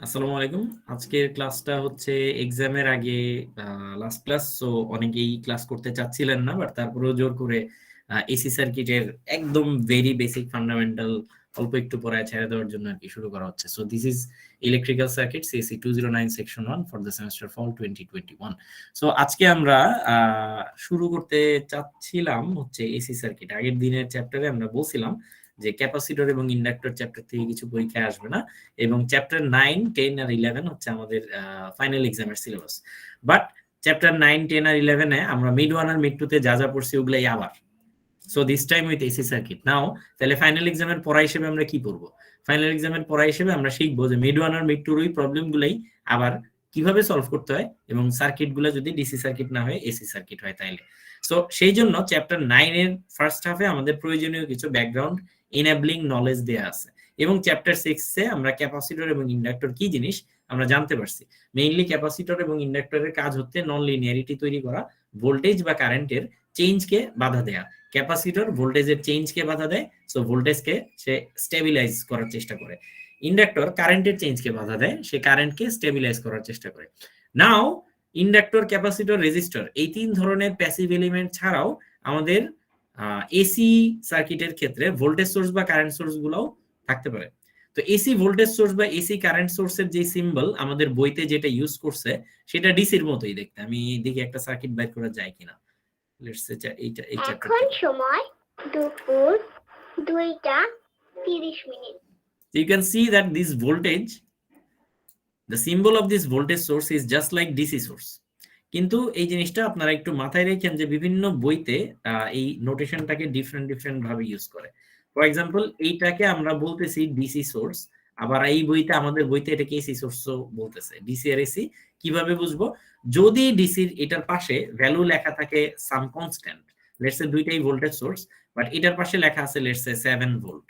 আসসালামু আলাইকুম। আজকের ক্লাসটা হচ্ছে এক্সামের আগে লাস্ট ক্লাস। সো অনেকেই ক্লাস করতে চাচ্ছিলেন না, বাট তারপরেও জোর করে এসি সার্কিটের একদম ভেরি বেসিক ফান্ডামেন্টাল অল্প একটু পড়ায় ছেড়ে দেওয়ার জন্য আর কি শুরু করা হচ্ছে। So this is electrical circuit CSC 209 section 1 for the semester fall 2021। So আজকে আমরা শুরু করতে চাচ্ছিলাম হচ্ছে এসি সার্কিট। আগের দিনের চ্যাপ্টারে আমরা বলছিলাম যে ক্যাপাসিটর এবং ইন্ডাক্টর চ্যাপ্টার থেকে কিছু পরীক্ষায় আসবে না, এবং চ্যাপ্টার 9, 10 আর 11 হচ্ছে আমাদের ফাইনাল এক্সামের সিলেবাস। বাট চ্যাপ্টার 9, 10 আর 11-এ আমরা মিড 1 আর মিড 2 তে যা যা পড়ছি ওগুলাই আবার। So this time with AC circuit now. তাহলে ফাইনাল এক্সামের পড়া হিসেবে আমরা কি পড়বো? ফাইনাল এক্সামের পড়া হিসেবে আমরা শিখবো যে মিড 1 আর মিড 2 এর প্রবলেম গুলাই আবার কিভাবে সলভ করতে হয়, এবং সার্কিট গুলো যদি ডিসি সার্কিট না হয় এসি সার্কিট হয় তাইলে। সো সেই জন্য চ্যাপ্টার 9 এর ফার্স্ট হাফে আমাদের প্রয়োজনীয় কিছু ব্যাকগ্রাউন্ড ইনেবলিং নলেজ দেয়া আছে, এবং চ্যাপ্টার 6 এ আমরা ক্যাপাসিটর এবং ইন্ডাক্টর কি জিনিস আমরা জানতে পারছি। মেইনলি ক্যাপাসিটর এবং ইন্ডাক্টরের কাজ হচ্ছে নন লিনিয়ারিটি তৈরি করা, ভোল্টেজ বা কারেন্টের চেঞ্জকে বাধা দেয়া। ক্যাপাসিটর ভোল্টেজের চেঞ্জকে বাধা দেয়, সো ভোল্টেজকে সে স্টেবিলাইজ করার চেষ্টা করে। ইন্ডাক্টর কারেন্টের চেঞ্জকে বাধা দেয়, সে কারেন্টকে স্টেবিলাইজ করার চেষ্টা করে। নাও ইন্ডাক্টর, ক্যাপাসিটর, রেজিস্টর এই তিন ধরনের প্যাসিভ এলিমেন্ট ছাড়াও আমাদের এসি সার্কিটের ক্ষেত্রে ভোল্টেজ সোর্স বা কারেন্ট সোর্স গুলোও থাকতে পারে। তো এসি ভোল্টেজ সোর্স বা এসি কারেন্ট সোর্সের যে সিম্বল আমাদের বইতে যেটা ইউজ করছে সেটা ডিসির মতোই দেখতে। আমি দেখি একটা সার্কিট বের করা যায় কিনা। লেটস সে এই চ্যাপ্টার এখন সময় দুপুর 2:30। You can see that this voltage, the symbol of this voltage source is just like DC source. কিন্তু এই জিনিসটা আপনারা একটু মাথায় রাখেন যে বিভিন্ন বইতে এই নোটেশনটাকে ডিফারেন্ট ডিফারেন্ট ভাবে ইউজ করে। ফর এক্সাম্পল এইটাকে আমরা বলতেছি ডিসি সোর্স, আবার এই বইতে আমাদের বইতে এটাকে এসি সোর্সও বলতেছে। ডিসি আর এসি কিভাবে বুঝবো? যদি ডিসির এটার পাশে ভ্যালু লেখা থাকে সাম কনস্ট্যান্ট, লেটস সে দুইটাই ভোল্টেজ সোর্স, বাট এটার পাশে লেখা আছে লেটস সে 7 ভোল্ট,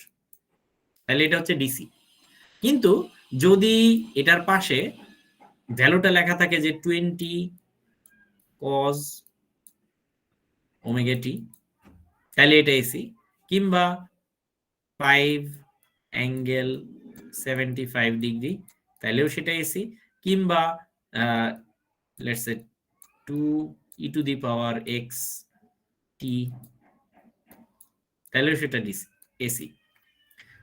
তাহলে এটা হচ্ছে ডিসি। কিন্তু যদি এটার পাশে ভ্যালুটা লেখা থাকে যে 20 cos ওমেগা টি, তাহলে এটা এসি। কিংবা 5 অ্যাঙ্গেল 75 ডিগ্রি, তাহলেও সেটা এসি। কিংবা let's say 2 e to the power x t, তাহলেও সেটা এসি।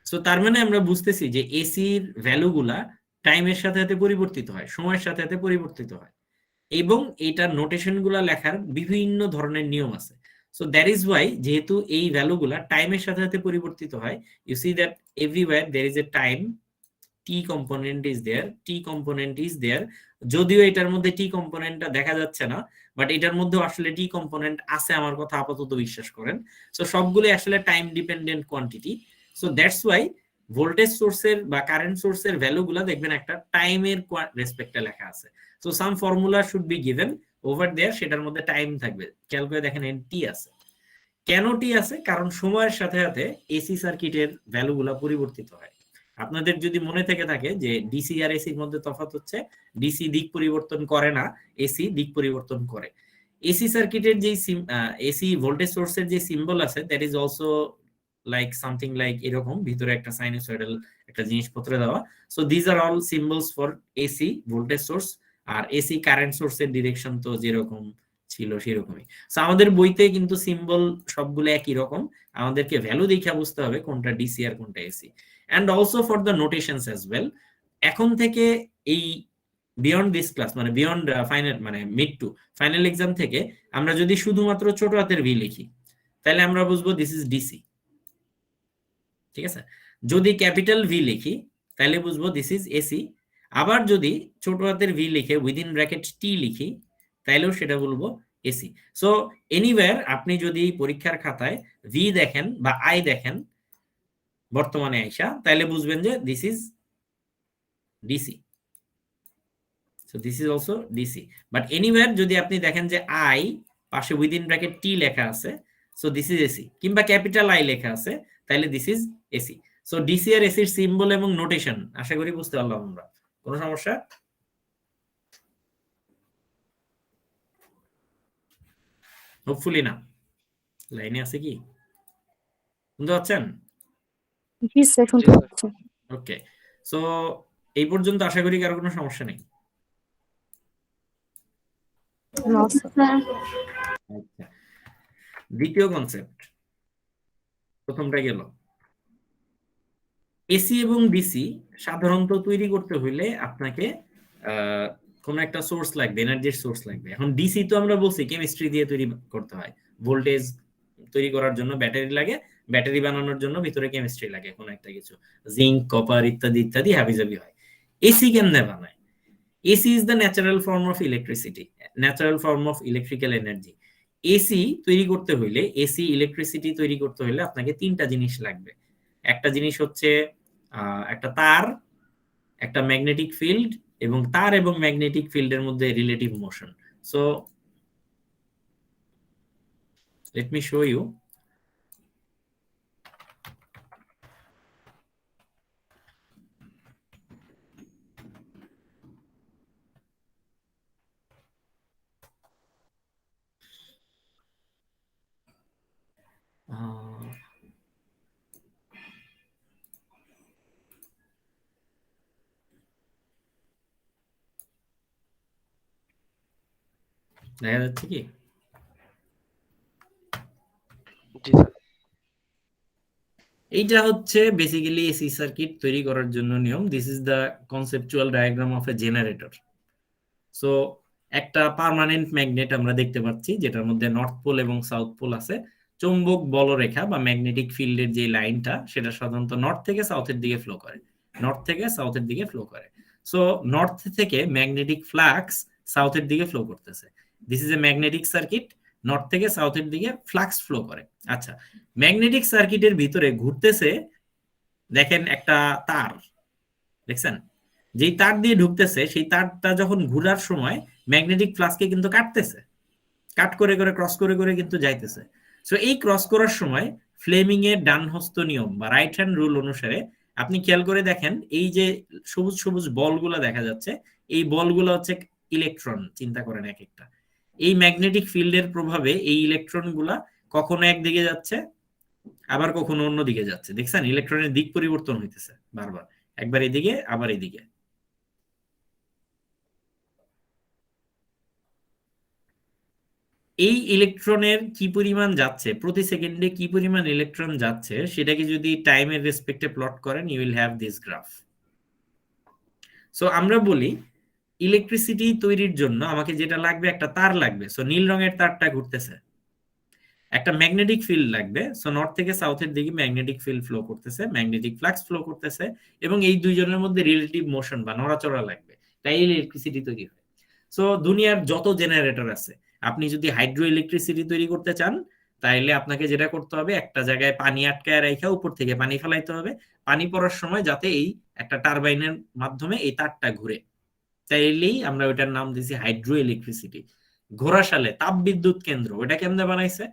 সো তার মানে আমরা বুঝতেছি যে এসির ভ্যালুগুলা টাইমের সাথে সাথে পরিবর্তিত হয়, সময়ের সাথে সাথে পরিবর্তিত হয়, এবং এইটার নোটেশন গুলা লেখার বিভিন্ন ধরনের নিয়ম আছে। সো দ্যাট ইজ ওয়াই, যেহেতু এই ভ্যালুগুলা টাইমের সাথে সাথে পরিবর্তিত হয়, you see that everywhere there is a time, T component is there, T component is there. যদিও এটার মধ্যে টি কম্পোনেন্টটা দেখা যাচ্ছে না, বাট এটার মধ্যে আসলে টি কম্পোনেন্ট আছে, আমার কথা আপাতত বিশ্বাস করেন। সো সবগুলো আসলে time dependent quantity. So that's why voltage সোর্সের বা কারেন্ট সোর্সের ভ্যালুগুলা দেখবেন একটা টাইমের রেসপেক্টে লেখা আছে। So some formula should be given over there, সেটার মধ্যে টাইম থাকবে। খেয়াল করে দেখেন টি আছে। কেন টি আছে? কারণ সময়ের সাথে সাথে এসি সার্কিটের ভ্যালুগুলা পরিবর্তিত হয়। আপনাদের যদি মনে থেকে থাকে যে ডিসি আর এসির মধ্যে তফাৎ হচ্ছে, ডিসি দিক পরিবর্তন করে না, এসি দিক পরিবর্তন করে। এসি সার্কিটের যে এসি ভোল্টেজ সোর্সের যে সিম্বল আছে, that is also like something like এরকম, ভিতরে একটা সাইনোসয়েডাল একটা জিনিসপত্র দেওয়া। So these are all symbols for AC voltage source. আর এসি কারেন্ট সোর্সের ডিরেকশন তো যেরকম ছিল সেরকমই। আমাদের বইতে কিন্তু সিম্বল সবগুলো একই রকম, আমাদেরকে ভ্যালু দেখে বুঝতে হবে কোনটা ডিসি আর কোনটা AC. And also for the notations as well. এখন থেকে এই বিয়ন্ড দিস ক্লাস, মানে বিয়ন্ড ফাইনাল, মানে মিড টু ফাইনাল এক্সাম থেকে আমরা যদি শুধুমাত্র ছোট হাতের ভি লিখি, তাহলে আমরা বুঝবো দিস ইজ ডিসি। ঠিক আছে? যদি ক্যাপিটাল ভি লিখি তাহলে বুঝবো দিস ইজ এসি। আবার যদি ছোট হাতের ভি লিখে উইদিন ব্র্যাকেট টি লিখি, তাইলেও সেটা বলবো এসি। সো এনিওয়্যার আপনি যদি পরীক্ষার খাতায় ভি দেখেন বা আই দেখেন বর্তমানে আইসা, তাহলে বুঝবেন যে this is DC. So this is also DC. But anywhere যদি আপনি দেখেন যে আই পাশে উইদিন ব্র্যাকেট টি লেখা আছে, সো দিস ইজ এসি। কিংবা ক্যাপিটাল আই লেখা আছে, তাহলে this is AC. So DC আর এসির সিম্বল এবং নোটেশন আশা করি বুঝতে পারলাম আমরা। কোনো সমস্যা? হোপফুলি না। লাইনে আছে কি? শুনতে পাচ্ছেন? জি স্যার, শুনতে পাচ্ছি। ওকে। সো এই পর্যন্ত আশা করি কারো কোনো সমস্যা নেই। আচ্ছা, দ্বিতীয় কনসেপ্ট, প্রথমটা গেল। এসি এবং ডিসি সাধারণত তৈরি করতে হইলে আপনাকে কোন একটা সোর্স লাগবে, এনার্জির সোর্স লাগবে। এখন ডিসি তো আমরা বলছি কেমিস্ট্রি দিয়ে তৈরি করতে হয়, ভোল্টেজ তৈরি করার জন্য ব্যাটারি লাগে, ব্যাটারি বানানোর জন্য ভিতরে কেমিস্ট্রি লাগে, কোন একটা কিছু জিঙ্ক, কপার ইত্যাদি ইত্যাদি হাবিজাবি হয়। এসি কেমনে বানায়? AC is the natural form of electricity, natural form of electrical energy. AC তৈরি করতে হইলে, এসি ইলেকট্রিসিটি তৈরি করতে হইলে আপনাকে তিনটা জিনিস লাগবে। একটা জিনিস হচ্ছে একটা তার, একটা ম্যাগনেটিক ফিল্ড, এবং তার এবং ম্যাগনেটিক ফিল্ডের মধ্যে relative motion. So let me show you. দেখা যাচ্ছে কি? জি স্যার। এইটা হচ্ছে বেসিক্যালি এসি সার্কিট তৈরি করার জন্য নিয়ম। This is the conceptual diagram of a generator. So একটা পার্মানেন্ট ম্যাগনেট আমরা দেখতে পাচ্ছি, যেটার মধ্যে নর্থ পোল এবং সাউথ পোল আছে। চৌম্বক বলরেখা বা ম্যাগনেটিক ফিল্ডের যে লাইনটা, সেটা সাধারণত নর্থ থেকে সাউথের দিকে ফ্লো করে, নর্থ থেকে সাউথের দিকে ফ্লো করে। সো নর্থ থেকে ম্যাগনেটিক ফ্লাক্স সাউথের দিকে ফ্লো করতেছে। This is A magnetic circuit, north থেকে সাউথের দিকে ফ্লাক্স ফ্লো করে। আচ্ছা, ম্যাগনেটিক সার্কিটের ভিতরে ঘুরতেছে, দেখেন একটা তার, দেখছেন? যেই তার দিয়ে ঢুকতেছে, সেই তারটা যখন ঘোরার সময় ম্যাগনেটিক ফ্লাক্সকে কিন্তু কাটতেছে, কাট করে করে ক্রস করে করে কিন্তু যাইতেছে। সো এই ক্রস করার সময় ফ্লেমিং এর ডান হস্ত নিয়ম বা রাইট হ্যান্ড রুল অনুসারে আপনি খেয়াল করে দেখেন, এই যে সবুজ সবুজ বলগুলো দেখা যাচ্ছে, এই বলগুলো হচ্ছে ইলেকট্রন। চিন্তা করেন এক একটা, এই ম্যাগনেটিক ফিল্ডের প্রভাবে এই ইলেকট্রন গুলা কখনো একদিকে যাচ্ছে, আবার কখনো অন্য দিকে যাচ্ছে। দেখছেন ইলেকট্রনের দিক পরিবর্তন হইতেছে বারবার, একবার এদিকে আবার এদিকে। এই ইলেকট্রনের কি পরিমাণ যাচ্ছে, প্রতি সেকেন্ডে কি পরিমাণ ইলেকট্রন যাচ্ছে, সেটাকে যদি টাইমের রেসপেক্টে প্লট করেন, you will have this graph. So আমরা বলি ইলেকট্রিসিটি তৈরির জন্য আমাকে যেটা লাগবে, একটা তার লাগবে। সো নীল রঙের তারটা ঘুরতেছে। একটা ম্যাগনেটিক ফিল্ড লাগবে। সো নর্থ থেকে সাউথের দিকে ম্যাগনেটিক ফিল্ড ফ্লো করতেছে, ম্যাগনেটিক ফ্লাক্স ফ্লো করতেছে, এবং এই দুইজনের মধ্যে রিলেটিভ মোশন বা নড়াচড়া লাগবে, তাই ইলেকট্রিসিটি তৈরি হয়। সো দুনিয়ার যত জেনারেটর আছে, আপনি যদি হাইড্রো ইলেকট্রিসিটি তৈরি করতে চান, তাইলে আপনাকে যেটা করতে হবে, একটা জায়গায় পানি আটকায় রাখা, উপর থেকে পানি ফেলাইতে হবে। পানি পড়ার সময় যাতে এই একটা টারবাইনের মাধ্যমে এই তারটা ঘুরে, তাইলেই আমরা ওইটার নাম দিয়েছি হাইড্রো ইলেকট্রিসিটি। ঘোড়াশালে তাপ বিদ্যুৎ কেন্দ্র, ওটা কেমনে বানাইছে?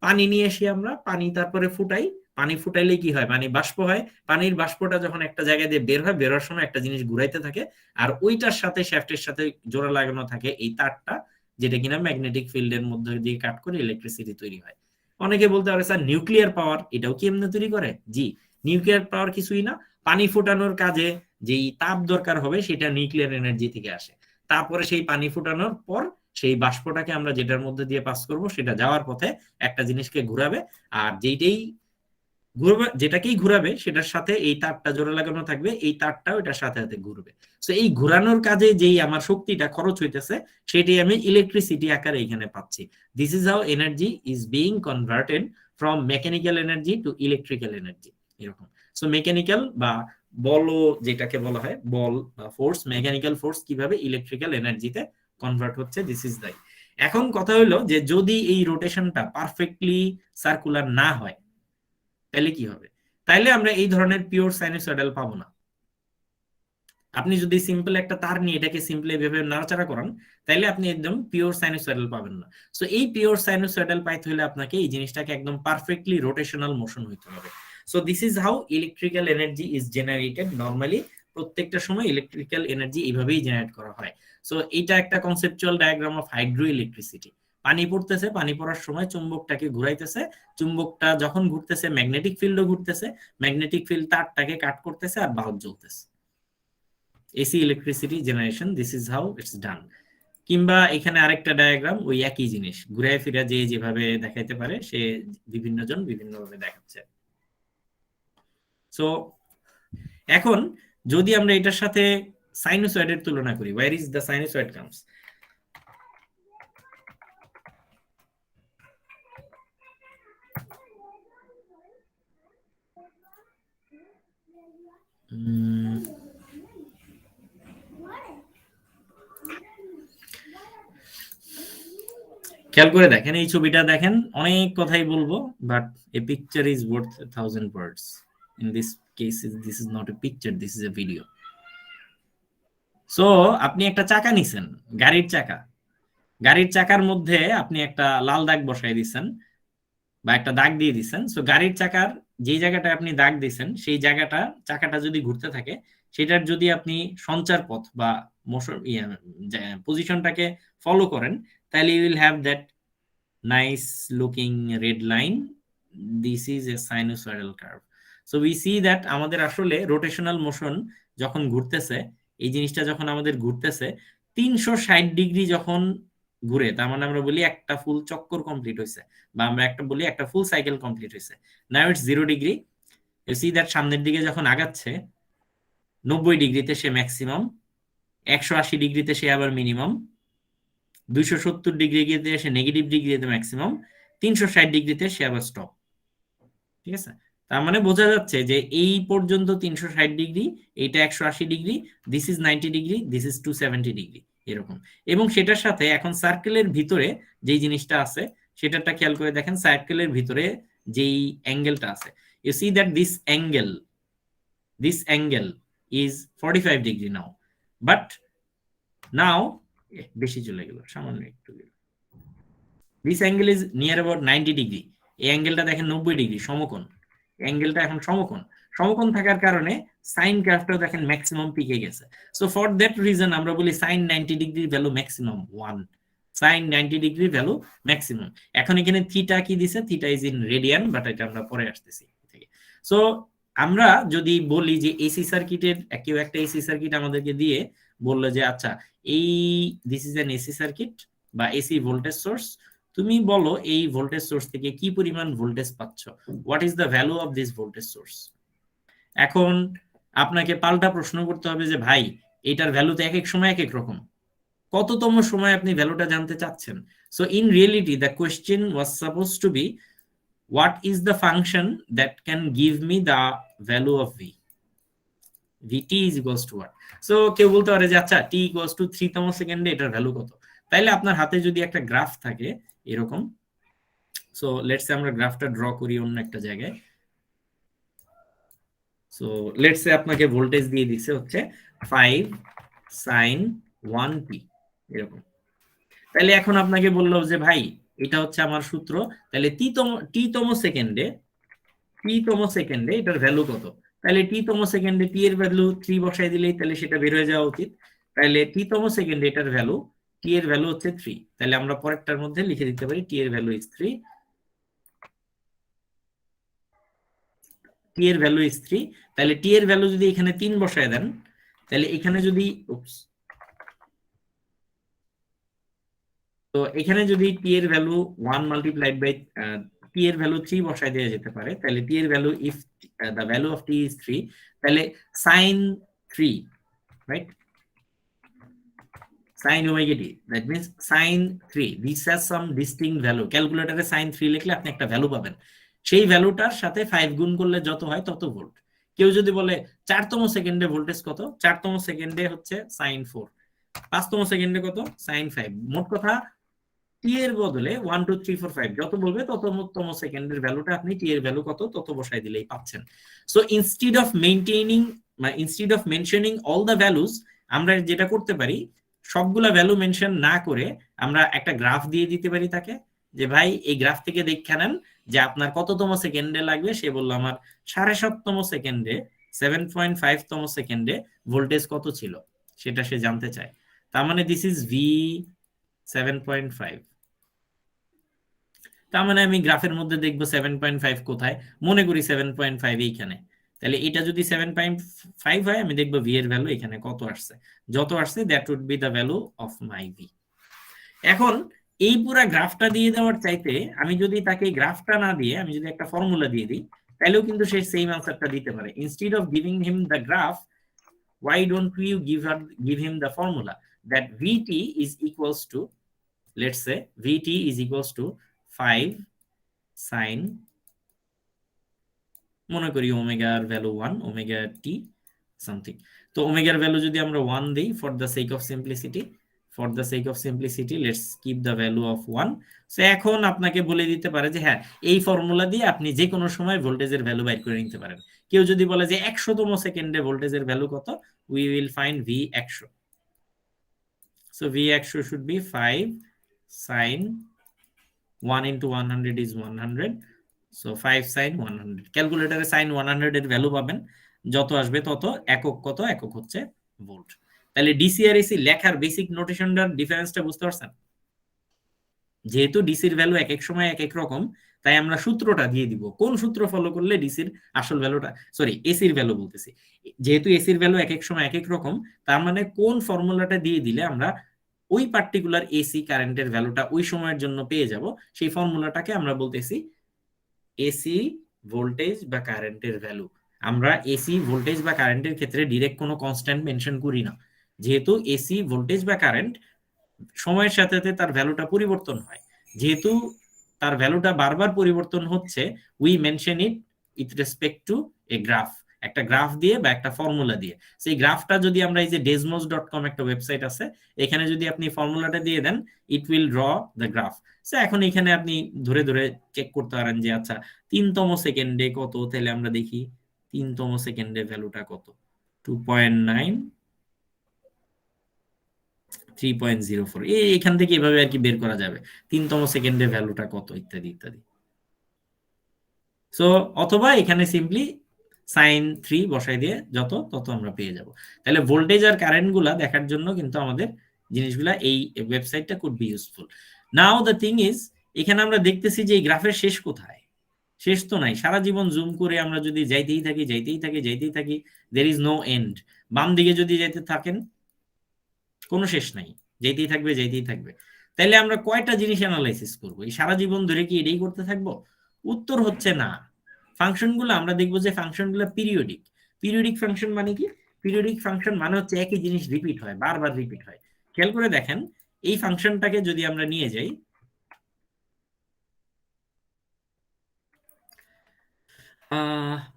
পানি নিয়ে এসে আমরা পানি তারপরে ফুটাই, পানি ফুটাইলে কি হয়? পানি বাষ্প হয়। পানির বাষ্পটা যখন একটা জায়গায় দিয়ে বের হয়, বেরোর সময় একটা জিনিস ঘুরাইতে থাকে, আর ওইটার সাথে শ্যাফটের সাথে জোড়া লাগানো থাকে এই তারটা, যেটা কিনা ম্যাগনেটিক ফিল্ডের মধ্যে দিয়ে কাট করে ইলেকট্রিসিটি তৈরি হয়। অনেকে বলতে পারে স্যার নিউক্লিয়ার পাওয়ার, এটাও কি এমনি তৈরি করে? জি, নিউক্লিয়ার পাওয়ার কিছুই না, পানি ফোটানোর কাজে যেই তাপ দরকার হবে সেটা নিউক্লিয়ার এনার্জি থেকে আসে। তারপরে সেই পানি ফোটানোর পর সেই বাষ্পটাকে আমরা যেটার মধ্যে দিয়ে পাস করব, সেটা যাওয়ার পথে একটা জিনিসকে ঘুরাবে, আর যেইটাই ঘুরবে, যেটাকেই ঘুরাবে সেটার সাথে এই তারটা জোড়া লাগানো থাকবে, এই তারটাও এটার সাথে সাথে ঘুরবে। তো এই ঘুরানোর কাজে যেই আমার শক্তিটা খরচ হইতেছে, সেটাই আমি ইলেকট্রিসিটি আকারে এখানে পাচ্ছি। This is how energy is being converted from mechanical energy to electrical energy, এরকম। সো মেকানিক্যাল বা বল, যেটাকে বলা হয় বল বা ফোর্স, মেকানিক্যাল ফোর্স কিভাবে ইলেকট্রিক্যাল এনার্জিতে কনভার্ট হচ্ছে, দিস ইজ দ্য। এখন কথা হলো যে যদি এই রোটেশনটা পারফেক্টলি সার্কুলার না হয়, তাহলে কি হবে? তাইলে আমরা এই ধরনের পিওর সাইনোসয়েডাল পাবো না। আপনি যদি সিম্পল একটা তার নিয়ে এটাকে সিম্পলি এভাবে নাড়াচাড়া করান, তাইলে আপনি একদম পিওর সাইনোসয়েডাল পাবেন না। সো এই পিওর সাইনোসয়েডাল পাইতে হলে আপনাকে এই জিনিসটাকে একদম পারফেক্টলি রোটেশনাল মোশন হইতে হবে। So this is how electrical energy is generated normally. প্রত্যেকটা সময় ইলেকট্রিক্যাল এনার্জি এইভাবেই জেনারেট করা হয়। সো এটা একটা conceptual diagram of hydro electricity. পানি পড়তেছে, পানি পড়ার সময় চুম্বকটাকে ঘুরাইতেছে, চুম্বকটা যখন ঘুরতেছে ম্যাগনেটিক ফিল্ডও ঘুরতেছে, ম্যাগনেটিক ফিল্ড তারটাকে কাট করতেছে, আর বাল্ব জ্বলতেছে। AC electricity generation, this is how it's ডান। কিংবা এখানে আরেকটা ডায়াগ্রাম, ওই একই জিনিস ঘুরে ফিরে যে যেভাবে দেখাইতে পারে সে বিভিন্ন জন বিভিন্ন ভাবে দেখাচ্ছে। সো এখন যদি আমরা এটার সাথে সাইনোসয়েডের তুলনা করি, where is the sinusoid comes? খেয়াল করে দেখেন, এই ছবিটা দেখেন, অনেক কথাই বলবো, but a picture is worth 1000 words. In this case this is not a picture, this is A video. So আপনি একটা চাকা নিছেন, গাড়ির চাকার মধ্যে আপনি একটা লাল দাগ বসাই দিচ্ছেন বা একটা দাগ দিয়ে দিচ্ছেন। সো গাড়ির চাকার যে জায়গাটা আপনি দাগ দিচ্ছেন সেই জায়গাটা, চাকাটা যদি ঘুরতে থাকে, সেটার যদি আপনি সঞ্চার পথ বা মোশন পজিশনটাকে ফলো করেন, তাহলে you will have that nice looking red line. This is a sinusoidal curve. So we see that আমাদের আসলে রোটেশনাল মোশন যখন ঘুরতেছে, এই জিনিসটা যখন আমাদের ঘুরতেছে 360 ডিগ্রি যখন ঘুরে, তার মানে আমরা বলি একটা ফুল চক্কর কমপ্লিট হয়েছে, বা আমরা একটা বলি একটা ফুল সাইকেল কমপ্লিট হয়েছে। Now it's 0 degree. You see that সামনের দিকে যখন আগাচ্ছে 90 ডিগ্রিতে সে ম্যাক্সিমাম, 180 ডিগ্রিতে সে আবার মিনিমাম, 270 ডিগ্রিতে সে নেগেটিভ ডিগ্রিতে ম্যাক্সিমাম, 360 ডিগ্রিতে সে আবার স্টপ। ঠিক আছে, তার মানে বোঝা যাচ্ছে যে এই পর্যন্ত 360 ডিগ্রি, এইটা 180 degree, this is 90 degree, this is 270 degree, এরকম। এবং সেটার সাথে এখন সার্কেলের ভিতরে যেই জিনিসটা আছে সেটাটা খেয়াল করে দেখেন, সার্কেলের ভিতরে যেই অ্যাঙ্গেলটা আছে, you see that this angle is 45 degree now, but now বেশি চলে গেল, সামান্য একটু গেল, this angle is near about 90 degree. এই অ্যাঙ্গেলটা দেখেন 90 ডিগ্রি, সমকোণ। অ্যাঙ্গেলটা এখন সমকোণ থাকার কারণে সাইন গ্রাফটাও দেখেন ম্যাক্সিমাম পিকে গেছে। সো ফর দ্যাট রিজন আমরা বলি sine 90 degree value maximum 1, sine 90 degree value maximum. এখন এখানে থিটা কি দিছে, theta is in radian, but এটা আমরা পরে আসতেছি। সো আমরা যদি বলি যে এসি সার্কিটের, কেউ একটা এসি সার্কিট আমাদেরকে দিয়ে বললো যে আচ্ছা এই this is an AC circuit বা এসি ভোল্টেজ সোর্স, তুমি বলো এই ভোল্টেজ সোর্স থেকে কি পরিমাণ ভোল্টেজ পাচ্ছ, what is the value of this voltage source. এখন আপনাকে পাল্টা প্রশ্ন করতে হবে যে ভাই এটার ভ্যালু তো এক এক সময় এক এক রকম, কততম সময় আপনি ভ্যালুটা জানতে চাচ্ছেন। So in reality the question was suppose to be what is the function that can give me the value of v, vt is equals to what? So কেউ বলতে পারে যে আচ্ছা t equals to 3 তম সেকেন্ডে এটার ভ্যালু কত। তাইলে আপনার হাতে যদি একটা গ্রাফ থাকে এরকম, সো লেটস সে আমরা গ্রাফটা ড্র করি অন্য একটা জায়গায়। সো লেটস সে আপনাকে ভোল্টেজ দিয়ে দিছে হচ্ছে 5 sin 1t এরকম। তাহলে এখন আপনাকে বললো যে ভাই এটা হচ্ছে আমার সূত্র, তাহলে টি তম সেকেন্ডে এটার ভ্যালু কত। তাহলে টি তম সেকেন্ডে টি এর ভ্যালু 3 বসাই দিলেই তাহলে সেটা বের হয়ে যাওয়া উচিত। তাহলে টি তম সেকেন্ডে এটার ভ্যালু, টি এর ভ্যালু হচ্ছে 3, তাহলে আমরা পরেরটার মধ্যে লিখে দিতে পারি টি এর ভ্যালু ইজ 3, টি এর ভ্যালু ইজ 3। তাহলে টি এর ভ্যালু যদি এখানে 3 বসায় দেন, তাহলে এখানে যদি তো এখানে যদি টি এর ভ্যালু 1 মাল্টিপ্লাইড বাই টি এর ভ্যালু 3 বসায় দেওয়া যেতে পারে, তাহলে টি এর value if the value of T is 3, তাহলে sin 3, right, sin omega t, that means sin 3, this has some distinct value। ক্যালকুলেটরে sin 3 লিখলে আপনি একটা ভ্যালু পাবেন, সেই ভ্যালুটার সাথে 5 গুণ করলে যত হয় তত ভোল্ট। কেউ যদি বলে 4তম সেকেন্ডে ভোল্টেজ কত, 4তম সেকেন্ডে হচ্ছে sin 4, 5তম সেকেন্ডে কত sin 5। মোট কথা টি এর বদলে 1 2 3 4 5 যত বলবে তততম সেকেন্ডের ভ্যালুটা আপনি টি এর ভ্যালু কত তত বসাই দিলেই পাচ্ছেন। So instead of mentioning all the values, আমরা যেটা করতে পারি সবগুলা ভ্যালু মেনশন না করে আমরা একটা গ্রাফ দিয়ে দিতে পারি তাকে, যে ভাই এই গ্রাফ থেকে দেখে নেন যে আপনার কততম সেকেন্ডে লাগবে। সে বলল আমার 7.5তম সেকেন্ডে 7.5তম সেকেন্ডে ভোল্টেজ কত ছিল সেটা সে জানতে চায়। তার মানে দিস ইজ ভি 7.5। তার মানে আমি গ্রাফের মধ্যে দেখবো 7.5 কোথায়, মনে করি 7.5 এইখানে, তাহলে এটা যদি 7.5 হয়, আমি দেখবো ভি এর ভ্যালু এখানে কত আসছে, যত আসছে that would be the value of my V. এখন এই পুরা গ্রাফটা দিয়ে দেওয়ার চাইতে আমি যদি তাকে গ্রাফটা না দিয়ে আমি যদি একটা ফর্মুলা দিয়ে দিই, তাহলেও কিন্তু সে সেম আনসারটা দিতে পারে। Instead of giving him the graph, why don't you give him the formula that Vt is equals to, let's say Vt is equals to 5 sin, মনে করি ওমেগার ভ্যালু 1, ওমেগা টি সামথিং। তো ওমেগার ভ্যালু যদি আমরা 1 দেই for the sake of simplicity, let's keep the value of 1। So এখন আপনাকে বলে দিতে পারে যে হ্যাঁ, এই ফর্মুলা দিয়ে আপনি যে কোনো সময় ভোল্টেজের ভ্যালু বাইর করে নিতে পারেন। কেউ যদি বলে যে 100তম সেকেন্ডে ভোল্টেজের ভ্যালু কত, we will find V100. So V100 should be 5 sin 1 into 100 is 100. So 5 sin 100. ক্যালকুলেটরে sin 100 এর ভ্যালু পাবেন, যত আসবে তত। একক কত? একক হচ্ছে ভোল্ট। তাহলে ডিসি আর এসি লেখার বেসিক নোটেশনটার ডিফারেন্সটা বুঝতে পারছেন? যেহেতু ডিসির ভ্যালু এক এক সময় এক এক রকম, তাই আমরা সূত্রটা দিয়ে দিব কোন সূত্র ফলো করলে ডিসির আসল ভ্যালুটা, সরি এসির ভ্যালু বলতেছি, যেহেতু এসির ভ্যালু এক এক সময় এক এক রকম, তার মানে কোন ফর্মুলাটা দিয়ে দিলে আমরা ওই পার্টিকুলার এসি কারেন্টের ভ্যালুটা ওই সময়ের জন্য পেয়ে যাব, সেই ফর্মুলাটাকে আমরা বলতেছি এসি ভোল্টেজ বা কারেন্টের ভ্যালু। আমরা এসি ভোল্টেজ বা কারেন্টের ক্ষেত্রে ডিরেক্ট কোনো কনস্ট্যান্ট মেনশন করি না, যেহেতু এসি ভোল্টেজ বা কারেন্ট সময়ের সাথে সাথে তার ভ্যালুটা পরিবর্তন হয়। যেহেতু তার ভ্যালুটা বারবার পরিবর্তন হচ্ছে, we mention it with respect to A graph, একটা গ্রাফ দিয়ে বা একটা ফর্মুলা দিয়ে। সেই গ্রাফটা যদি আমরা এই যে desmos.com একটা ওয়েবসাইট আছে, এখানে যদি আপনি ফর্মুলাটা দিয়ে দেন, it will draw the graph. So এখন এখানে আপনি ধরে ধরে চেক করতে পারেন যে আচ্ছা 3তম সেকেন্ডে কত, তাহলে আমরা দেখি 3তম সেকেন্ডে ভ্যালুটা কত, 2.9 3.04। এখান থেকে এভাবে আর কি বের করা যাবে 3তম সেকেন্ডের ভ্যালুটা কত, ইত্যাদি ইত্যাদি। সো অথবা এখানে সিম্পলি sin 3 বসাই দিয়ে যত তত আমরা পেয়ে যাব। তাহলে ভোল্টেজ আর কারেন্ট গুলা দেখার জন্য কিন্তু আমাদের জিনিসগুলা এই ওয়েবসাইটটা could be useful. Now the thing is, এখানে আমরা দেখতেছি যে এই গ্রাফের শেষ কোথায়? শেষ তো নাই। সারা জীবন জুম করে আমরা যদি যাইতেই থাকি, দের ইজ নো এন্ড। বাম দিকে যদি যেতে থাকেন কোনো শেষ নাই, যেতেই থাকবে। তাইলে আমরা কয়টা জিনিস অ্যানালাইসিস করব? এই সারা জীবন ধরে কি এটাই করতে থাকবো? উত্তর হচ্ছে না। ফাংশনগুলো আমরা দেখবো যে ফাংশনগুলো পিরিয়ডিক ফাংশন মানে কি? পিরিয়ডিক ফাংশন মানে হচ্ছে একই জিনিস রিপিট হয়, বারবার রিপিট হয়। খেয়াল করে দেখেন, এই ফাংশনটাকে যদি আমরা নিয়ে যাই,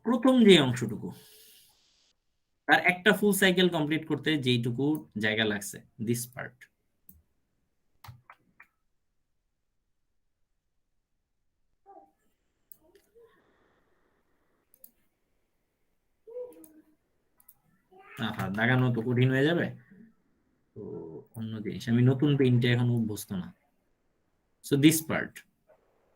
প্রথম যে অংশটুকু, তার একটা ফুল সাইকেল কমপ্লিট করতে যেইটুকু জায়গা লাগছে, দিস পার্ট, দাগানো তো কঠিন হয়ে যাবে, তো অন্য জিনিস, আমি নতুন পেইন্টে এখন অভ্যস্ত না। সো দিস পার্ট,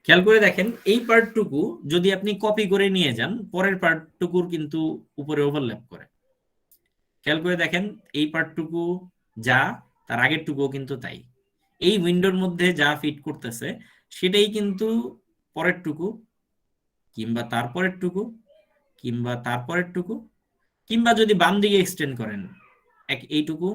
খেয়াল করে দেখেন, এই পার্টটুকু যদি আপনি কপি করে নিয়ে যান, পরের পার্টটুকুর কিন্তু উপরে ওভারল্যাপ করে। খেয়াল করে দেখেন, এই পার্টটুকু যা, তার আগের টুকুও কিন্তু তাই। এই উইন্ডোর মধ্যে যা ফিট করতেছে সেটাই কিন্তু পরের টুকু, কিংবা তারপরের টুকু, কিংবা তারপরের টুকু, কিংবা যদি বাম দিকে এক্সটেন্ড করেন, এইটুকু,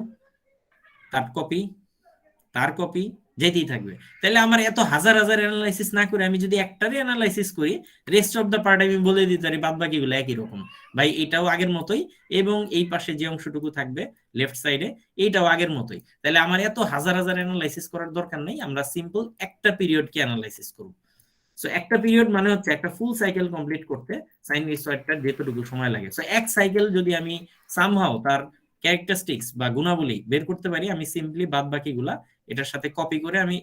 তার কপি যেতেই থাকবে। তাহলে আমার এত হাজার হাজার অ্যানালাইসিস না করে আমি যদি একটারই অ্যানালাইসিস করি, রেস্ট অফ দ্য পার্ট আমি বলে দিতে পারি বাদ বাকিগুলো একই রকম, ভাই এটাও আগের মতোই, এবং এই পাশে যে অংশটুকু থাকবে লেফট সাইডে, এইটাও আগের মতোই। তাহলে আমার এত হাজার হাজার অ্যানালাইসিস করার দরকার নেই, আমরা সিম্পল একটা পিরিয়ডকে অ্যানালাইসিস করব। সো একটা পিরিয়ড মানে হচ্ছে একটা ফুল সাইকেল কমপ্লিট করতে সাইন রিসার্চটার যেতটুকু সময় লাগে। সো এক সাইকেল যদি আমি সামহাও তার ক্যারেক্টারিস্টিক্স বা গুণাবলী বের করতে পারি, আমি সিম্পলি বাদ বাকিগুলা এটার সাথে কপি করে আমি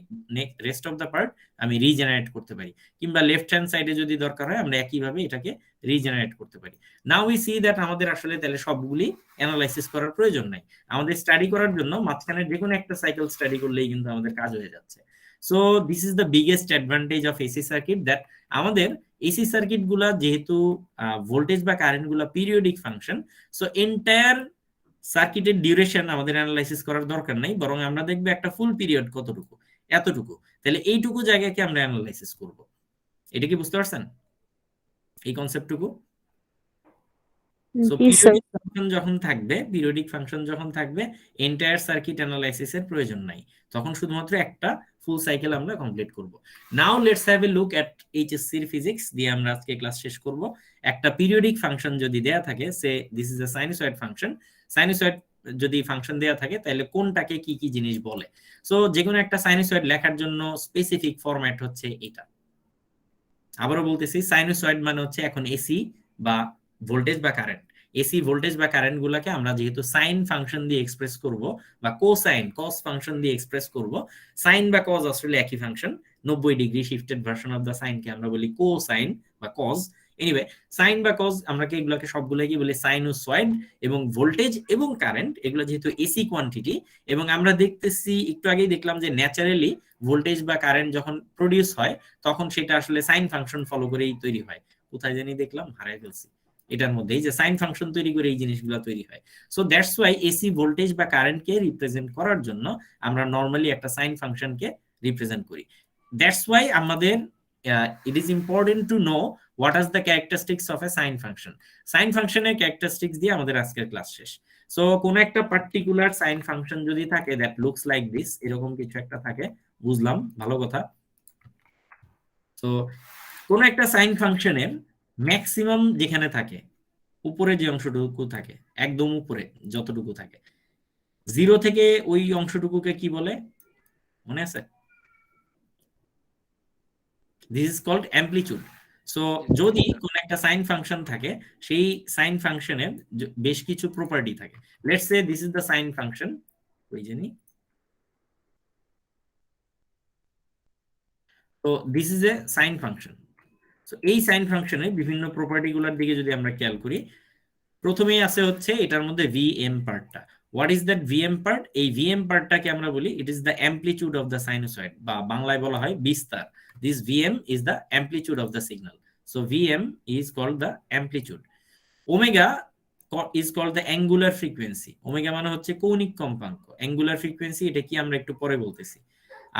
রেস্ট অফ দ্য পার্ট আমি রিজেনারেট করতে পারি, কিংবা লেফট হ্যান্ড সাইডে যদি দরকার হয় আমরা একইভাবে এটাকে রিজেনারেট করতে পারি। নাও উই সি দ্যাট আমাদের আসলে তাহলে সবগুলি অ্যানালাইসিস করার প্রয়োজন নাই। আমাদের স্টাডি করার জন্য মাঝখানে যে কোনো একটা সাইকেল স্টাডি করলেই কিন্তু আমাদের কাজ হয়ে যাচ্ছে। So this is the biggest advantage of AC circuit, that আমাদের এসি সার্কিট গুলা যেহেতু ভোল্টেজ বা কারেন্ট গুলা পিরিয়ডিক ফাংশন, সো এন্টায়ার সার্কিটের ডিউরেশন আমাদের অ্যানালাইসিস করার দরকার নাই, বরং আমরা দেখবো একটা ফুল পিরিয়ড কতটুকু, এতটুকু, তাহলে এইটুকু জায়গাকে আমরা অ্যানালাইসিস করব। এটা কি বুঝতে পারছেন এই কনসেপ্টটুকু? সো জি স্যার। পিরিয়ডিক ফাংশন যখন থাকবে এন্টায়ার সার্কিট অ্যানালাইসিসের প্রয়োজন নাই, তখন শুধুমাত্র একটা ফুল সাইকেল আমরা কমপ্লিট করব। Now let's have a look at HSC এর ফিজিক্স দিয়ে আমরা আজকে ক্লাস শেষ করব। একটা পিরিয়ডিক ফাংশন যদি দেয়া থাকে, say this is a sinusoid function, sinusoid যদি ফাংশন দেয়া থাকে তাহলে কোনটাকে কি কি জিনিস বলে। সো যে কোনো একটা সাইনুসয়েড লেখার জন্য স্পেসিফিক ফরম্যাট হচ্ছে এটা। আবারও বলতেছি, সাইনুসয়েড মানে হচ্ছে এখন এসি বা ভোল্টেজ বা কারেন্ট। এসি ভোল্টেজ বা কারেন্ট গুলাকে আমরা যেহেতু সাইন ফাংশন দিয়ে এক্সপ্রেস করব বা কোসাইন কস ফাংশন দিয়ে এক্সপ্রেস করব, সাইন বা কজ আসলে একই function, 90 degree shifted version of the সাইনকে আমরা বলি কোসাইন বা কজ। এনিওয়ে, সাইন বা কজ আমরা এগুলোকে সবগুলোকে বলি সাইনুসয়েড। এবং ভোল্টেজ এবং কারেন্ট এগুলো যেহেতু এসি কোয়ান্টিটি, এবং আমরা দেখতেছি একটু আগেই দেখলাম যে ন্যাচারালি ভোল্টেজ বা কারেন্ট যখন প্রডিউস হয় তখন সেটা আসলে সাইন ফাংশন ফলো করেই তৈরি হয়। কোথায় জানি দেখলাম, হারাই ফেলছি, এটার মধ্যে এই যে সাইন ফাংশন তৈরি করে এই জিনিসগুলো তৈরি হয়। So that's why AC voltage বা কারেন্টকে রিপ্রেজেন্ট করার জন্য আমরা নরমালি একটা সাইন ফাংশনকে রিপ্রেজেন্ট করি। দ্যাটস ওয়াই আমাদের it is important to know what are the characteristics of a sine function. Sine ফাংশনের ক্যারেক্টারিস্টিক্স দিয়ে আমাদের আজকের ক্লাস শেষ। সো কোন একটা পার্টিকুলার সাইন ফাংশন যদি থাকে দ্যাট লুকস লাইক দিস, এরকম কিছু একটা থাকে, বুঝলাম, ভালো কথা। তো কোন একটা সাইন ফাংশনের ম্যাক্সিমাম যেখানে থাকে, উপরে যে অংশটুকু থাকে, একদম উপরে যতটুকু থাকে, 0 থেকে ওই অংশটুকুকে কি বলে মনে আছে? This is called amplitude. So যদি কোন একটা সাইন ফাংশন থাকে, সেই সাইন ফাংশনের বেশ কিছু প্রপার্টি থাকে। Let's say this is the sine function, ওই জানি। তো this is A sine function. So এই সাইন ফাংশনের বিভিন্ন প্রপার্টি গুলোর দিকে যদি আমরা খেয়াল করি, প্রথমেই আছে হচ্ছে এটার মধ্যে ভিএম পার্টটা। What is that VM part? এই ভিএম পার্টটাকে আমরা বলি it is the amplitude of the sinusoid, বা বাংলায় বলা হয় বিস্তার। This VM is the amplitude of the signal. So VM is called the amplitude. Omega is called the angular frequency. Omega মানে হচ্ছে কৌণিক কম্পাঙ্ক, অ্যাঙ্গুলার ফ্রিকোয়েন্সি এটা কি আমরা একটু পরে বলতেছি।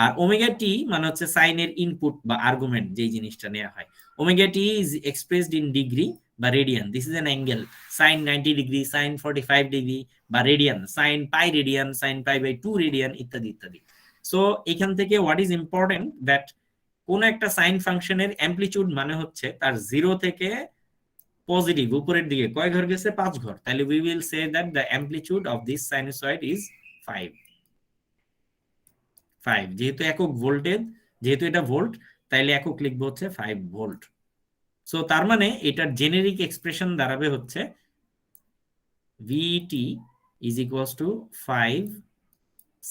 আর ওমেগা টি মানে হচ্ছে সাইনের ইনপুট বা আর্গুমেন্ট, যেই জিনিসটা নেওয়া হয়। Omega T is expressed in degree বা radian. This is an angle, sine 90 degree, sine 45 degree, বা radian, sine pi radian, sine pi by 2 radian, ইত্যাদি ইত্যাদি। সো এখান থেকে হোয়াট ইজ ইম্পর্টেন্ট দ্যাট কোন একটা সাইন ফাংশনের অ্যামপ্লিটিউড মানে হচ্ছে তার 0 থেকে পজিটিভ উপরের দিকে কয় ঘর গেছে? 5 ঘর। তাহলে we will say that the amplitude of this sinusoid is 5। যেহেতু একক ভোল্টেজ, যেহেতু এটা ভোল্ট, তাইলে একক লিখবো হচ্ছে 5 ভোল্ট। সো তার মানে এটার জেনেরিক এক্সপ্রেশন দাঁড়াবে হচ্ছে VT is equals to 5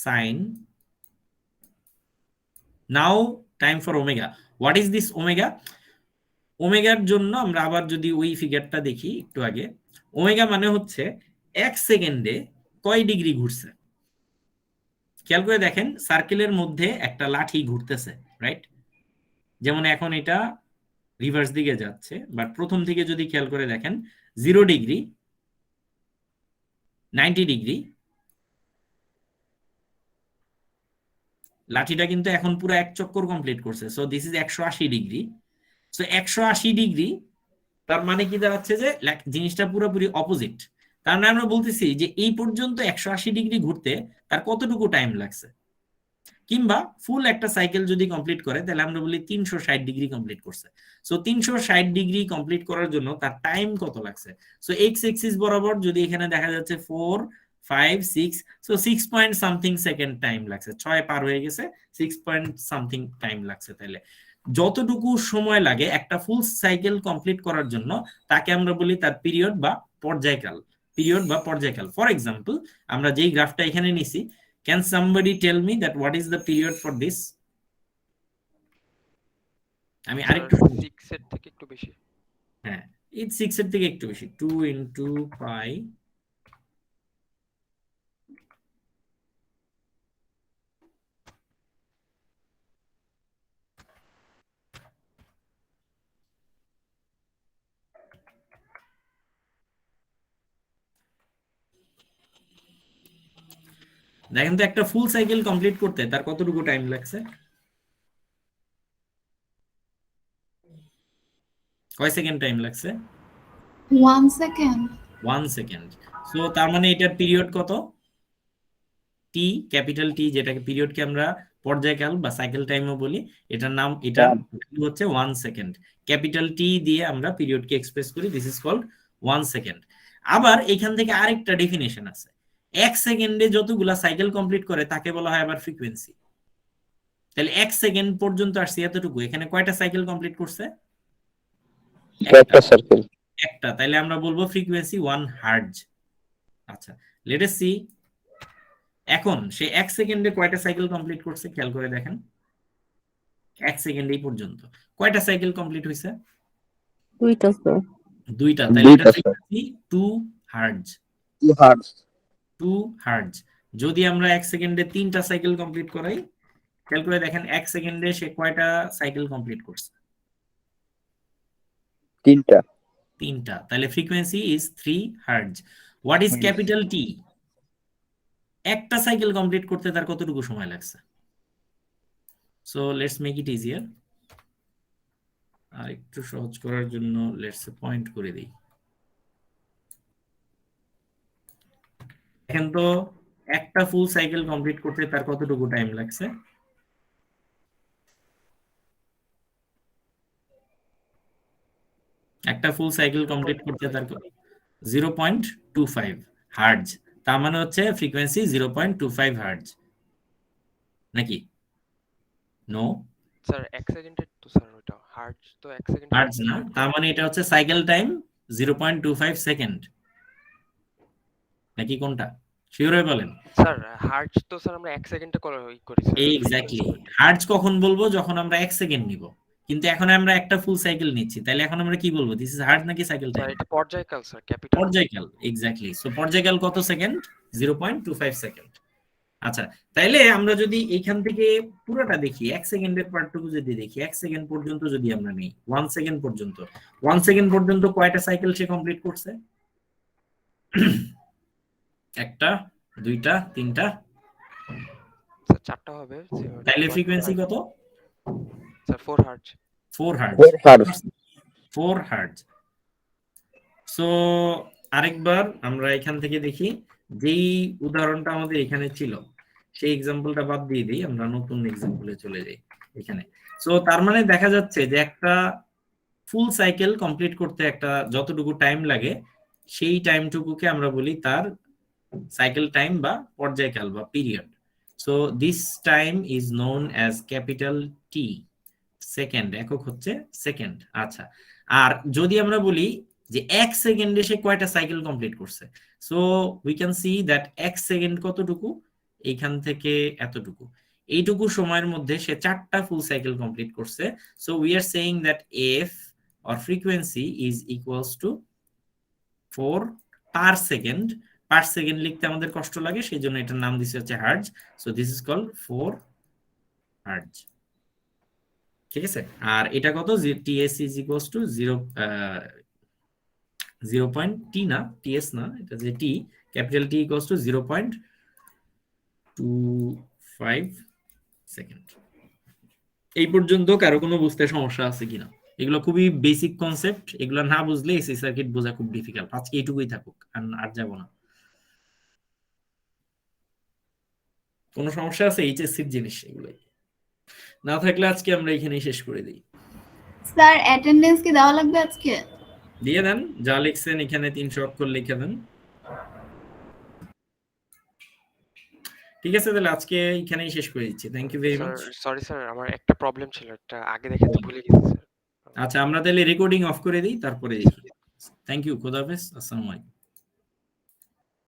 sin. Now time for omega. What is this omega? ওমেগার জন্য আমরা আবার যদি ওই ফিগারটা দেখি একটু আগে, ওমেগা মানে হচ্ছে 1 সেকেন্ডে কয় ডিগ্রি ঘুরছে। খেয়াল করে দেখেন, সার্কেলের মধ্যে একটা লাঠি ঘুরতেছে, রাইট? যেমন এখন এটা রিভার্স দিকে যাচ্ছে, বাট প্রথম থেকে যদি খেয়াল করে দেখেন 0 ডিগ্রি, 90 ডিগ্রি, লাঠিটা কিন্তু এখন পুরো এক চক্কর কমপ্লিট করছে। So this is 180 degree. So 180 degree তার মানে কি দাঁড়াচ্ছে যে জিনিসটা পুরোপুরি অপোজিট। তার মানে আমরা বলতেছি যে এই পর্যন্ত 180 ডিগ্রি ঘুরতে তার কতটুকু টাইম লাগছে। কিংবা ফুল একটা সাইকেল যদি কমপ্লিট করে তাহলে আমরা বলি 360 ডিগ্রি কমপ্লিট করছে। সো 360 ডিগ্রি কমপ্লিট করার জন্য তার টাইম কত লাগছে। সো এক্স এক্সিস বরাবর যদি এখানে দেখা যাচ্ছে 4, 5, 6, so 6 point something second time লাগছে, 6 পার হয়ে গেছে, 6 পয়েন্ট সামথিং টাইম লাগছে। তাহলে যতটুকু সময় লাগে একটা ফুল সাইকেল কমপ্লিট করার জন্য তাকে আমরা বলি তার পিরিয়ড বা পর্যায়কাল। ফর এক্সাম্পল, আমরা যেই গ্রাফটা এখানে নিছি, can somebody tell me that what is the period for this? আমি আরেকটু 6 এর থেকে একটু বেশি। হ্যাঁ, এই 6 এর থেকে একটু বেশি, 2 into pi দেখেন তো একটা ফুল সাইকেল কমপ্লিট করতে তার কতটুকু টাইম লাগছে? কয় সেকেন্ড টাইম লাগছে? 1 second. 1 সেকেন্ড। সো তার মানে এটার পিরিয়ড কত? টি, ক্যাপিটাল টি, যেটাকে পিরিয়ডকে আমরা পর্যায়কাল বা সাইকেল টাইমও বলি, এটার নাম, এটার ভ্যালু হচ্ছে 1 সেকেন্ড। ক্যাপিটাল টি দিয়ে আমরা পিরিয়ডকে এক্সপ্রেস করি, দিস ইজ কল্ড 1 সেকেন্ড। আবার এখান থেকে আরেকটা ডেফিনেশন আছে, 1 সেকেন্ডে যতগুলা সাইকেল কমপ্লিট করে তাকে বলা হয় আবার ফ্রিকোয়েন্সি। তাহলে 1 সেকেন্ড পর্যন্ত আসছে এতটুকু, এখানে কয়টা সাইকেল কমপ্লিট করছে? একটা সার্কেল। একটা, তাহলে আমরা বলবো ফ্রিকোয়েন্সি 1 হার্টজ। আচ্ছা, লেট আস সি এখন সে 1 সেকেন্ডে কয়টা সাইকেল কমপ্লিট করছে খেয়াল করে দেখেন। 1 সেকেন্ড এই পর্যন্ত কয়টা সাইকেল কমপ্লিট হয়েছে? দুইটা। তাহলে এটা ফ্রিকোয়েন্সি 2 হার্টজ। 2 হার্টজ। 2 হার্টজ। যদি আমরা 1 সেকেন্ডে 3টা সাইকেল কমপ্লিট করাই, খেয়াল করে দেখেন 1 সেকেন্ডে সে কয়টা সাইকেল কমপ্লিট করছে? 3টা। তাহলে frequency is 3 hertz. What is capital T? একটা সাইকেল কমপ্লিট করতে তার কতটুকু সময় লাগছে? So let's make it easier. আর একটু সহজ করার জন্য লেটস পয়েন্ট করে দিই। দেখেন তো একটা ফুল সাইকেল কমপ্লিট করতে তার কতটুকু টাইম লাগছে? একটা ফুল সাইকেল কমপ্লিট করতে তার 0.25 হার্টজ। তার মানে হচ্ছে ফ্রিকোয়েন্সি 0.25 হার্টজ, নাকি? নো স্যার 1 সেকেন্ডের তো স্যার ওটা হার্টজ তো 1 সেকেন্ড হার্টজ না, তার মানে এটা হচ্ছে সাইকেল টাইম 0.25 সেকেন্ড, নাকি কোনটা? শিওর হয়ে বলেন। স্যার হার্টজ তো স্যার আমরা 1 সেকেন্ডে করি স্যার। এক্স্যাক্টলি। হার্টজ কখন বলবো? যখন আমরা 1 সেকেন্ড নিব, কিন্তু এখন আমরা একটা ফুল সাইকেল নিচ্ছি, তাহলে এখন আমরা কি বলবো? দিস ইজ হার্টজ নাকি সাইকেল টাইম? স্যার এটা পর্যায়কাল স্যার, ক্যাপিটাল পর্যায়কাল। এক্স্যাক্টলি। সো পর্যায়কাল কত সেকেন্ড? 0.25 সেকেন্ড। আচ্ছা, তাইলে আমরা যদি এইখান থেকে পুরোটা দেখি, 1 সেকেন্ডের পার্টটুকু যদি দেখি, 1 সেকেন্ড পর্যন্ত যদি আমরা নেই, 1 সেকেন্ড পর্যন্ত, 1 সেকেন্ড পর্যন্ত কয়টা সাইকেল সে কমপ্লিট করছে? একটা, দুইটা, তিনটা, স্যার 4টা হবে। তাইলে ফ্রিকোয়েন্সি কত? Sir 4 hertz. 4 hertz. 4 hertz. So আরেকবার আমরা এখান থেকে দেখি, যেই উদাহরণটা আমাদের এখানে ছিল সেই এক্সাম্পলটা বাদ দিয়ে দিই, আমরা নতুন এক্সাম্পলে চলে যাই এখানে। সো তার মানে দেখা যাচ্ছে যে একটা ফুল সাইকেল কমপ্লিট করতে একটা যতটুকু টাইম লাগে, সেই টাইমটুকুকে আমরা বলি তার সাইকেল টাইম বা পর্যায়কাল বা period. So this time is known as capital T. Second, একক হচ্ছে সেকেন্ড। আচ্ছা, আর যদি আমরা বলি যে 1 সেকেন্ডে সে কয়টা সাইকেল কমপ্লিট করছে, so we can see that 1 second কতটুকু? এইখান থেকে এতটুকু, এইটুকু সময়ের মধ্যে সে 4টা ফুল সাইকেল কমপ্লিট করছে। So we are saying that F or frequency is equals two 4 per second. Per second লিখতে আমাদের কষ্ট লাগে, সেই জন্য এটার নাম দিচ্ছে হচ্ছে hertz. So this is called 4 hertz. ঠিক আছে? আর এটা কত? টিএস ইজ ইকুয়ালস টু 0.টি না, টিএস না, এটা যে T, capital T equals to 0.25 second. এই পর্যন্ত কারো কোনো বুঝতে সমস্যা আছে কিনা? এগুলো খুবই বেসিক কনসেপ্ট, এগুলো না বুঝলে এসি সার্কিট বোঝা খুব ডিফিকাল্ট। আজকে এইটুকুই থাকুক, আর যাব না। কোনো সমস্যা আছে? এইচএসসির জিনিস এগুলোই, না থাকলে আজকে আমরা এখানেই শেষ করে দিই। স্যার অ্যাটেন্ডেন্স কি দেওয়া লাগবে আজকে? দিয়ে দেন, যা লিখছেন এখানে 300 অক্ষর লিখে দেন। ঠিক আছে, তাহলে আজকে এখানেই শেষ করে দিচ্ছি। Thank you very much. Sorry sir, আমার একটা প্রবলেম ছিল, একটা আগে দেখাতে ভুলে গেছি স্যার। আচ্ছা, আমরা তাহলে রেকর্ডিং অফ করে দিই, তারপরে দেখি। থ্যাংক ইউ, খোদা হাফেজ, আসসালামু আলাইকুম।